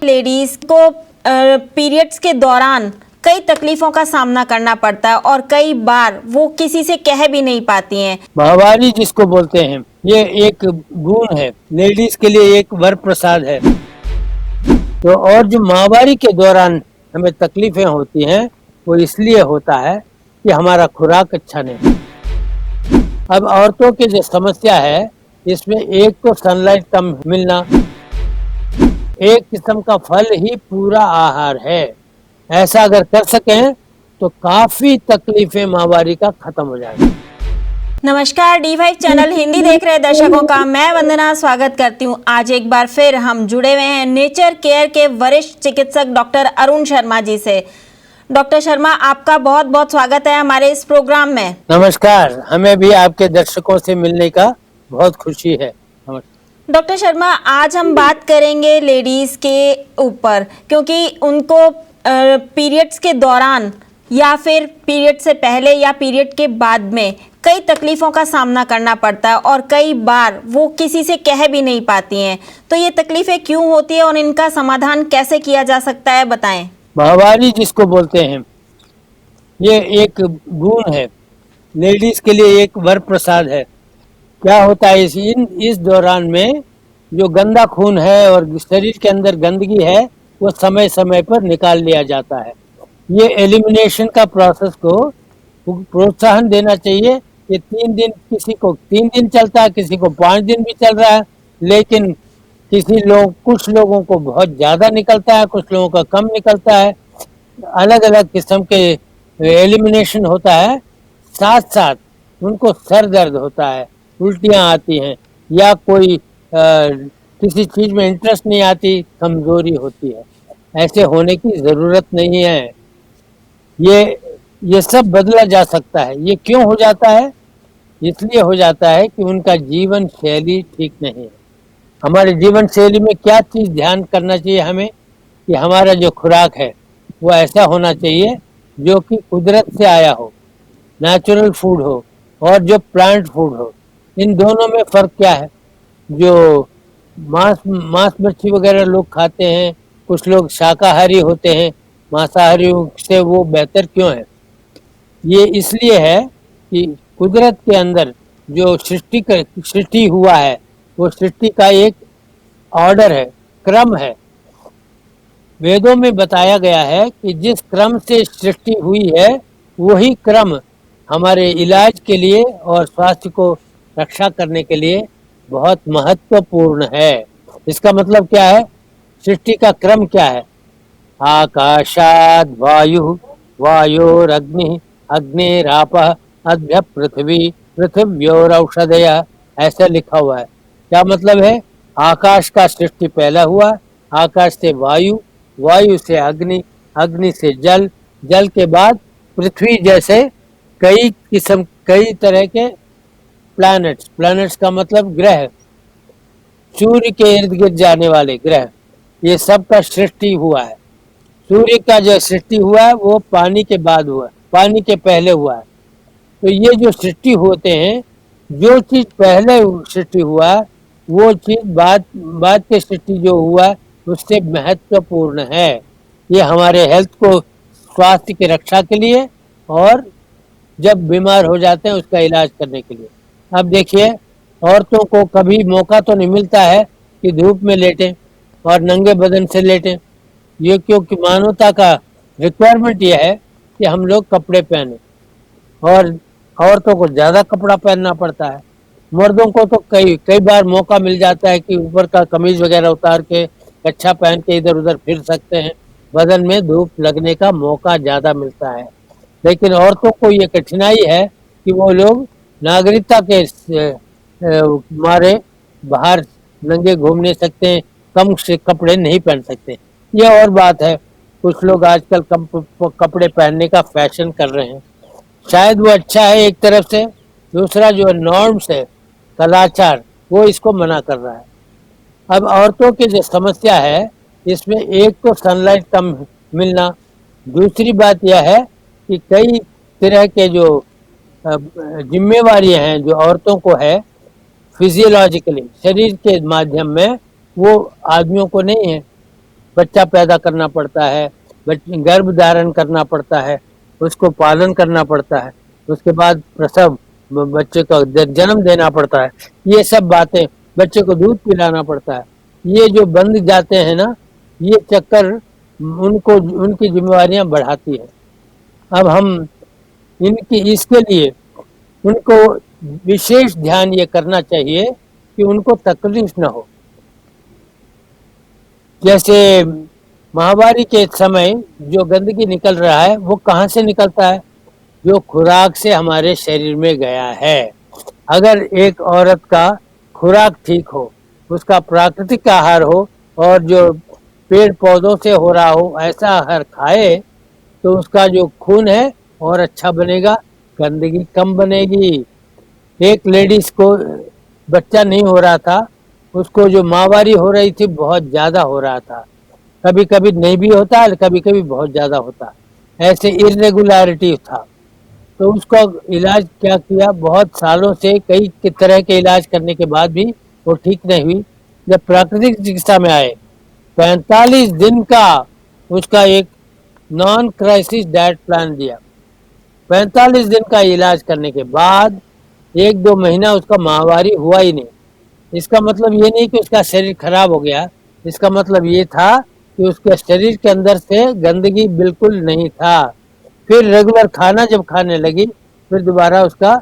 Ladies को periods के दौरान कई तकलीफों का सामना करना पड़ता है और कई बार वो किसी से कह भी नहीं पाती हैं। माहवारी जिसको बोलते हैं, ये एक गुण है, लेडीज के लिए एक वर प्रसाद है। तो और जो माहवारी के दौरान हमें तकलीफें होती हैं वो इसलिए होता है कि हमारा खुराक अच्छा नहीं। अब औरतों की जो समस्या है इसमें एक तो सनलाइट कम मिलना, एक किस्म का फल ही पूरा आहार है। ऐसा अगर कर सकें तो काफी तकलीफें माहवारी का खत्म हो जाएगी। नमस्कार, D5 चैनल हिंदी देख रहे दर्शकों का मैं वंदना स्वागत करती हूं। आज एक बार फिर हम जुड़े हुए हैं नेचर केयर के वरिष्ठ चिकित्सक डॉक्टर अरुण शर्मा जी से। डॉक्टर शर्मा, आपका बहुत बहुत स्वागत है हमारे इस प्रोग्राम में। नमस्कार, हमें भी आपके दर्शकों से मिलने का बहुत खुशी है। डॉक्टर शर्मा, आज हम बात करेंगे लेडीज के ऊपर, क्योंकि उनको पीरियड्स के दौरान या फिर पीरियड से पहले या पीरियड के बाद में कई तकलीफों का सामना करना पड़ता है और कई बार वो किसी से कह भी नहीं पाती हैं। तो ये तकलीफें क्यों होती है और इनका समाधान कैसे किया जा सकता है, बताएं। माहवारी जिसको बोलते हैं, ये एक गुण है, लेडीज के लिए एक वर प्रसाद है। क्या होता है इस दौरान में जो गंदा खून है और शरीर के अंदर गंदगी है वो समय समय पर निकाल लिया जाता है। ये एलिमिनेशन का प्रोसेस को प्रोत्साहन देना चाहिए। ये 3 दिन, किसी को 3 दिन चलता है, किसी को 5 दिन भी चल रहा है, लेकिन कुछ लोगों को बहुत ज्यादा निकलता है, कुछ लोगों का कम निकलता है। अलग अलग किस्म के एलिमिनेशन होता है। साथ साथ उनको सर दर्द होता है, उल्टियाँ आती हैं, या कोई किसी चीज में इंटरेस्ट नहीं आती, कमजोरी होती है। ऐसे होने की जरूरत नहीं है। ये सब बदला जा सकता है। ये क्यों हो जाता है? इसलिए हो जाता है कि उनका जीवन शैली ठीक नहीं है। हमारे जीवन शैली में क्या चीज ध्यान करना चाहिए हमें कि हमारा जो खुराक है वो ऐसा होना चाहिए जो कि कुदरत से आया हो, नेचुरल फूड हो, और जो प्लांट फूड हो। इन दोनों में फर्क क्या है? जो मांस मच्छी वगैरह लोग खाते हैं, कुछ लोग शाकाहारी होते हैं, मांसाहारी से वो बेहतर क्यों है? ये इसलिए है कि कुदरत के अंदर जो सृष्टि हुआ है वो सृष्टि का एक ऑर्डर है, क्रम है। वेदों में बताया गया है कि जिस क्रम से सृष्टि हुई है वही क्रम हमारे इलाज के लिए और स्वास्थ्य को रक्षा करने के लिए बहुत महत्वपूर्ण है। इसका मतलब क्या है? सृष्टि का क्रम क्या है? आकाशाद वायु, वायोरग्नि, अग्निरापः, अद्य पृथ्वी, पृथिव्योरौषधयः, ऐसा लिखा हुआ है। क्या मतलब है? आकाश का सृष्टि पहला हुआ, आकाश से वायु, वायु से अग्नि, अग्नि से जल, जल के बाद पृथ्वी जैसे कई तरह के प्लैनेट्स का मतलब ग्रह, सूर्य के इर्द गिर्द जाने वाले ग्रह, ये सब का सृष्टि हुआ है। सूर्य का जो सृष्टि हुआ है वो पानी के बाद हुआ, पानी के पहले हुआ है। तो ये जो सृष्टि होते हैं, जो चीज पहले सृष्टि हुआ है वो चीज बाद के सृष्टि जो हुआ है उससे महत्वपूर्ण है। ये हमारे हेल्थ को, स्वास्थ्य की रक्षा के लिए और जब बीमार हो जाते हैं उसका इलाज करने के लिए। अब देखिए, औरतों को कभी मौका तो नहीं मिलता है कि धूप में लेटें और नंगे बदन से लेटें। ये क्योंकि मानवता का रिक्वायरमेंट ये है कि हम लोग कपड़े पहने, और औरतों को ज्यादा कपड़ा पहनना पड़ता है। मर्दों को तो कई बार मौका मिल जाता है कि ऊपर का कमीज वगैरह उतार के कच्छा पहन के इधर उधर फिर सकते हैं, बदन में धूप लगने का मौका ज्यादा मिलता है। लेकिन औरतों को ये कठिनाई है कि वो लोग नागरिकता के मारे बाहर नंगे घूम नहीं सकते, कम से कपड़े नहीं पहन सकते। ये और बात है, कुछ लोग आजकल कम कपड़े पहनने का फैशन कर रहे हैं। शायद वो अच्छा है एक तरफ से, दूसरा जो नॉर्म्स है, कलाचार, वो इसको मना कर रहा है। अब औरतों की जो समस्या है इसमें एक तो सनलाइट कम मिलना, दूसरी बात यह है कि कई तरह के जो जिम्मेवारियां हैं जो औरतों को है फिजियोलॉजिकली, शरीर के माध्यम में, वो आदमियों को नहीं है। बच्चा पैदा करना पड़ता है, गर्भ धारण करना पड़ता है, उसको पालन करना पड़ता है, उसके बाद प्रसव, बच्चे को जन्म देना पड़ता है, ये सब बातें, बच्चे को दूध पिलाना पड़ता है, ये जो बंद जाते हैं ना, ये चक्कर उनको उनकी जिम्मेवारियां बढ़ाती है। अब हम इसके लिए उनको विशेष ध्यान ये करना चाहिए कि उनको तकलीफ न हो। जैसे महामारी के समय जो गंदगी निकल रहा है वो कहाँ से निकलता है? जो खुराक से हमारे शरीर में गया है। अगर एक औरत का खुराक ठीक हो, उसका प्राकृतिक आहार हो और जो पेड़ पौधों से हो रहा हो ऐसा आहार खाए, तो उसका जो खून है और अच्छा बनेगा, गंदगी कम बनेगी। एक लेडीज को बच्चा नहीं हो रहा था, उसको जो माहवारी हो रही थी बहुत ज्यादा हो रहा था, कभी कभी नहीं भी होता है, कभी कभी बहुत ज्यादा होता, ऐसे इरेगुलरिटी था। तो उसका इलाज क्या किया, बहुत सालों से कई तरह के इलाज करने के बाद भी वो ठीक नहीं हुई। जब प्राकृतिक चिकित्सा में आए, 45 दिन का उसका एक नॉन क्राइसिस डाइट प्लान दिया। 45 दिन का इलाज करने के बाद 1-2 महीना उसका माहवारी हुआ ही नहीं। इसका मतलब ये नहीं कि उसका शरीर खराब हो गया, इसका मतलब ये था कि उसके शरीर के अंदर से गंदगी बिल्कुल नहीं था। फिर रेगुलर खाना जब खाने लगी, फिर दोबारा उसका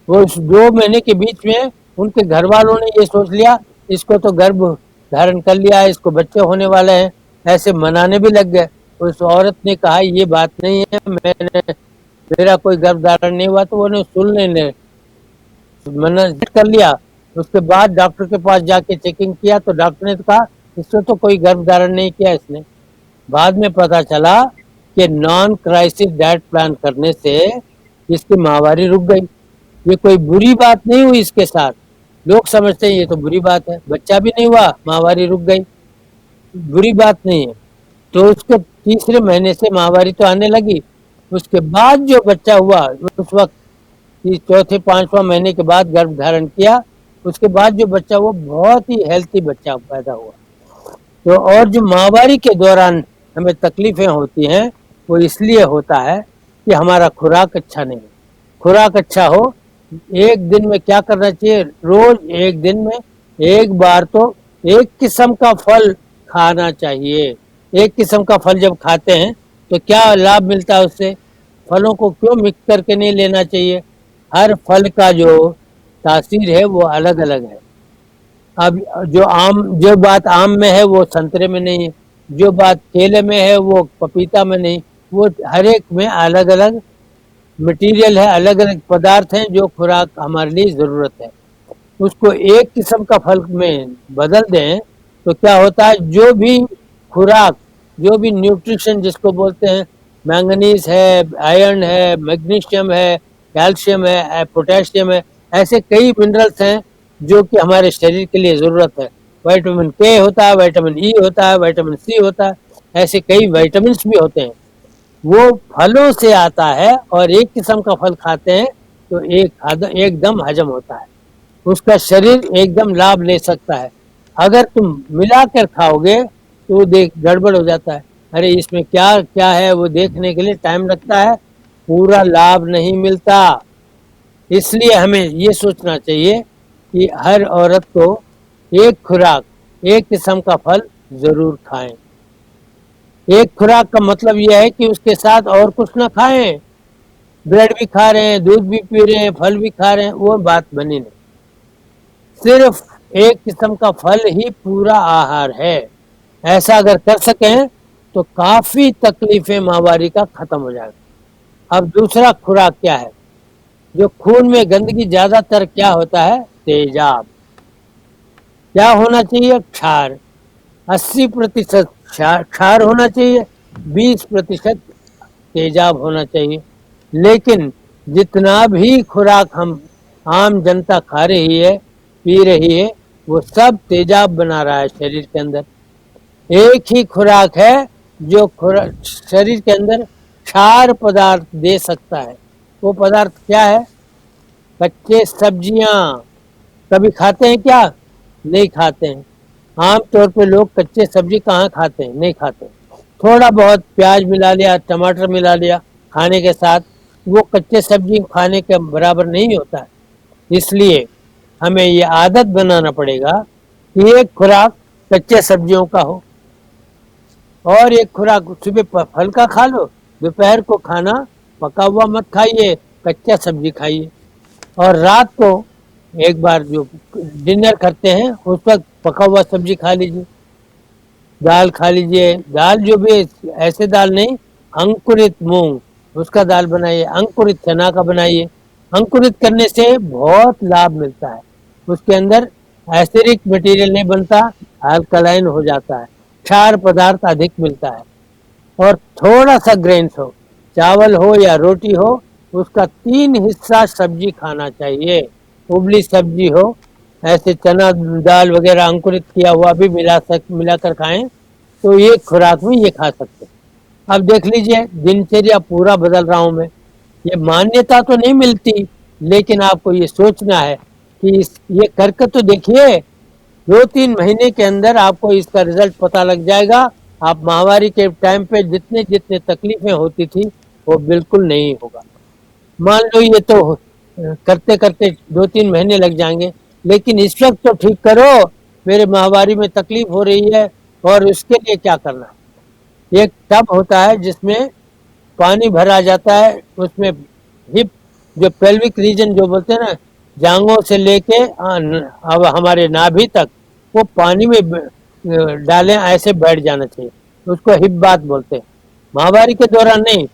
वो 2 महीने के बीच में उनके घर वालों ने ये सोच लिया इसको तो गर्भ धारण कर लिया है, इसको बच्चे होने वाले हैं, ऐसे मनाने भी लग गए। उस औरत ने कहा ये बात नहीं है, मेरा कोई गर्भ धारण नहीं हुआ, तो उन्हें सुनने ने मना कर लिया। उसके बाद डॉक्टर के पास जाके चेकिंग किया तो डॉक्टर ने कहा इसको तो कोई गर्भ धारण नहीं किया इसने। बाद में पता चला कि नॉन क्राइसिस डाइट प्लान करने से इसकी माहवारी रुक गई। ये कोई बुरी बात नहीं हुई इसके साथ, लोग समझते हैं ये तो बुरी बात है, बच्चा भी नहीं हुआ, माहवारी रुक गई, बुरी बात नहीं है। तो उसके तीसरे महीने से माहवारी तो आने लगी। उसके बाद जो बच्चा हुआ, उस वक्त चौथे 5वां महीने के बाद गर्भ धारण किया, उसके बाद जो बच्चा हुआ बहुत ही हेल्थी बच्चा पैदा हुआ। तो और जो माहवारी के दौरान हमें तकलीफें होती हैं वो इसलिए होता है कि हमारा खुराक अच्छा नहीं है। खुराक अच्छा हो, एक दिन में क्या करना चाहिए, रोज एक दिन में एक बार तो एक किस्म का फल खाना चाहिए। एक किस्म का फल जब खाते हैं तो क्या लाभ मिलता है उससे? फलों को क्यों मिक्स करके नहीं लेना चाहिए? हर फल का जो तासीर है वो अलग अलग है। अब जो बात आम में है वो संतरे में नहीं है, जो बात केले में है वो पपीता में नहीं। वो हर एक में अलग अलग मटेरियल है, अलग अलग पदार्थ हैं जो खुराक हमारे लिए ज़रूरत है। उसको एक किस्म का फल में बदल दें तो क्या होता है, जो भी खुराक, जो भी न्यूट्रिशन जिसको बोलते हैं, मैंगनीज है, आयरन है, मैग्नीशियम है, कैल्शियम है, पोटेशियम है, ऐसे कई मिनरल्स हैं जो कि हमारे शरीर के लिए ज़रूरत है। विटामिन के होता है, विटामिन ई होता है, विटामिन सी होता है, ऐसे कई विटामिन भी होते हैं, वो फलों से आता है। और एक किस्म का फल खाते हैं तो एकदम हजम होता है, उसका शरीर एकदम लाभ ले सकता है। अगर तुम मिलाकर खाओगे तो देख गड़बड़ हो जाता है, अरे इसमें क्या क्या है वो देखने के लिए टाइम लगता है, पूरा लाभ नहीं मिलता। इसलिए हमें ये सोचना चाहिए कि हर औरत को एक खुराक, एक किस्म का फल जरूर खाएं। एक खुराक का मतलब यह है कि उसके साथ और कुछ ना खाएं, ब्रेड भी खा रहे हैं, दूध भी पी रहे हैं, फल भी खा रहे हैं, वो बात बनी नहीं। सिर्फ एक किस्म का फल ही पूरा आहार है। ऐसा अगर कर सकें तो काफी तकलीफें माहवारी का खत्म हो जाएगा। अब दूसरा खुराक क्या है, जो खून में गंदगी ज्यादातर क्या होता है, तेजाब। क्या होना चाहिए, क्षार। 80% क्षार होना चाहिए, 20% तेजाब होना चाहिए। लेकिन जितना भी खुराक हम आम जनता खा रही है, पी रही है, वो सब तेजाब बना रहा है शरीर के अंदर। एक ही खुराक है जो शरीर के अंदर क्षार पदार्थ दे सकता है। वो पदार्थ क्या है, कच्चे सब्जियां। कभी खाते हैं क्या? नहीं खाते हैं। आम तौर पे लोग कच्चे सब्जी कहाँ खाते हैं, नहीं खाते। थोड़ा बहुत प्याज मिला लिया, टमाटर मिला लिया खाने के साथ, वो कच्चे सब्जी खाने के बराबर नहीं होता है। इसलिए हमें ये आदत बनाना पड़ेगा कि एक खुराक कच्चे सब्जियों का हो और एक खुराक सुबह फल का खा लो, दोपहर को खाना पका हुआ मत खाइए, कच्चा सब्जी खाइए। और रात को एक बार जो डिनर करते हैं उस वक्त पका हुआ सब्जी खा लीजिए, दाल खा लीजिए। दाल जो भी, ऐसे दाल नहीं, अंकुरित मूंग उसका दाल बनाइए, अंकुरित चना का बनाइए। अंकुरित करने से बहुत लाभ मिलता है, उसके अंदर एसिडिक मटेरियल नहीं बनता, अल्कलाइन हो जाता है, क्षार पदार्थ अधिक मिलता है। और थोड़ा सा ग्रेन्स हो, चावल हो या रोटी हो, उसका 3 हिस्सा सब्जी खाना चाहिए। उबली सब्जी हो, ऐसे चना दाल वगैरह अंकुरित किया हुआ भी मिलाकर खाएं तो ये खुराक में ये खा सकते हैं। अब देख लीजिए, दिनचर्या पूरा बदल रहा हूं मैं। ये मान्यता तो नहीं मिलती, लेकिन आपको ये सोचना है कि ये करके तो देखिए, 2-3 महीने के अंदर आपको इसका रिजल्ट पता लग जाएगा। आप महामारी के टाइम पे जितने जितने तकलीफें होती थी वो बिल्कुल नहीं होगा। मान लो ये तो करते करते 2-3 महीने लग जाएंगे, लेकिन इस वक्त तो ठीक करो, मेरे माहवारी में तकलीफ हो रही है। और उसके लिए क्या करना है, एक टब होता है जिसमें पानी भरा जाता है, उसमें हिप जो पेल्विक रीजन जो बोलते हैं ना, जांघों से लेके अब हमारे नाभि तक वो पानी में डालें, ऐसे बैठ जाना चाहिए, उसको हिप बात बोलते हैं। माहवारी के दौरान नहीं,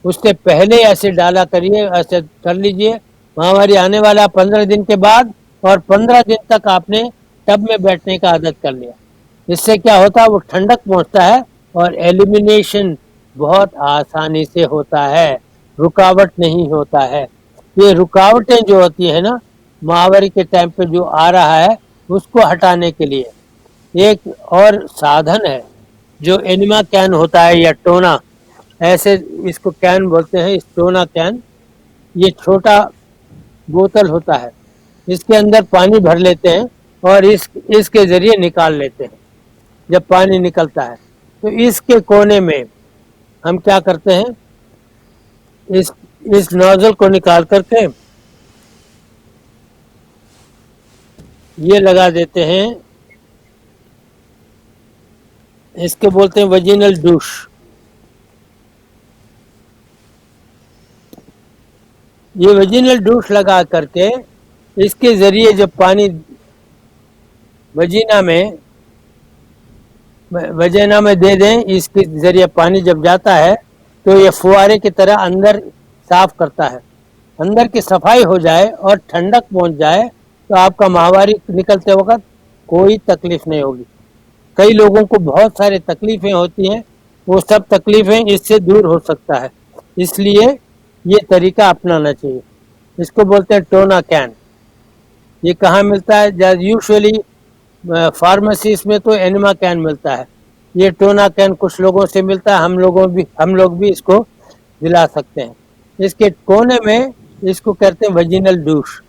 उससे पहले ऐसे डाला करिए, ऐसे कर लीजिए। महामारी आने वाला 15 दिन के बाद, और 15 दिन तक आपने टब में बैठने का आदत कर लिया। इससे क्या होता है, वो ठंडक पहुंचता है और एलिमिनेशन बहुत आसानी से होता है, रुकावट नहीं होता है। ये रुकावटें जो होती है ना महामारी के टाइम पे जो आ रहा है, उसको हटाने के लिए एक और साधन है जो एनिमा कैन होता है या टोना, ऐसे इसको कैन बोलते हैं, स्टोना कैन। ये छोटा बोतल होता है, इसके अंदर पानी भर लेते हैं और इसके जरिए निकाल लेते हैं। जब पानी निकलता है तो इसके कोने में हम क्या करते हैं, इस नोजल को निकाल करके ये लगा देते हैं, इसके बोलते हैं वजिनल डूश। ये वजिनल डूश लगा करके इसके जरिए जब पानी वजीना में दे दें, इसके जरिए पानी जब जाता है तो ये फुहारे की तरह अंदर साफ करता है। अंदर की सफाई हो जाए और ठंडक पहुंच जाए तो आपका माहवारी निकलते वक्त कोई तकलीफ नहीं होगी। कई लोगों को बहुत सारी तकलीफें होती हैं, वो सब तकलीफें इससे दूर हो सकता है। इसलिए ये तरीका अपनाना चाहिए। इसको बोलते हैं टोना कैन। ये कहाँ मिलता है, यूजुअली फार्मेसीज में तो एनिमा कैन मिलता है। ये टोना कैन कुछ लोगों से मिलता है, हम लोग भी इसको दिला सकते हैं। इसके कोने में इसको कहते हैं वजिनल डूश।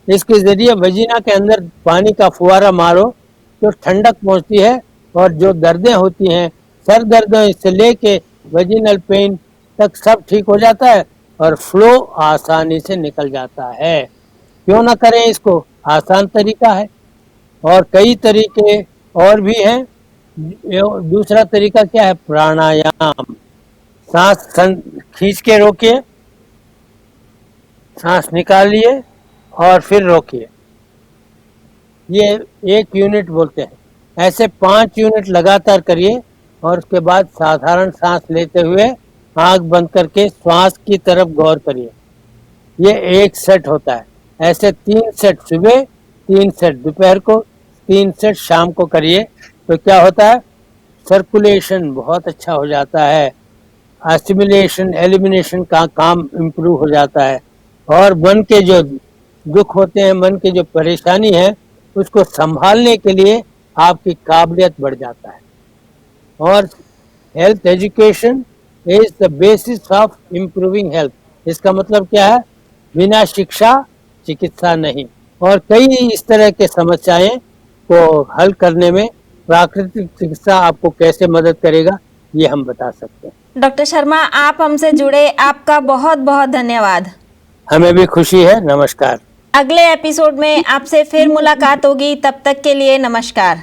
इसके जरिए वजीना के अंदर पानी का फुहारा मारो तो ठंडक पहुंचती है, और जो दर्दें होती हैं, सर दर्द से लेके वजिनल पेन तक सब ठीक हो जाता है और फ्लो आसानी से निकल जाता है। क्यों ना करें इसको, आसान तरीका है। और कई तरीके और भी हैं। दूसरा तरीका क्या है, प्राणायाम। सांस खींच के रोकिए, सांस निकालिए और फिर रोकिए। ये 1 यूनिट बोलते हैं। ऐसे 5 यूनिट लगातार करिए और उसके बाद साधारण सांस लेते हुए आंख बंद करके श्वास की तरफ गौर करिए। ये 1 सेट होता है। ऐसे 3 सेट सुबह, 3 सेट दोपहर को, 3 सेट शाम को करिए तो क्या होता है, सर्कुलेशन बहुत अच्छा हो जाता है, एसिमिलेशन एलिमिनेशन का काम इम्प्रूव हो जाता है, और मन के जो दुख होते हैं, मन की जो परेशानी है, उसको संभालने के लिए आपकी काबिलियत बढ़ जाता है। और health education is the basis of improving health. इसका मतलब क्या है, बिना शिक्षा चिकित्सा नहीं। और कई इस तरह के समस्याएं को हल करने में प्राकृतिक चिकित्सा आपको कैसे मदद करेगा ये हम बता सकते हैं। डॉक्टर शर्मा, आप हमसे जुड़े, आपका बहुत बहुत धन्यवाद। हमें भी खुशी है। नमस्कार। अगले एपिसोड में आपसे फिर मुलाकात होगी, तब तक के लिए नमस्कार।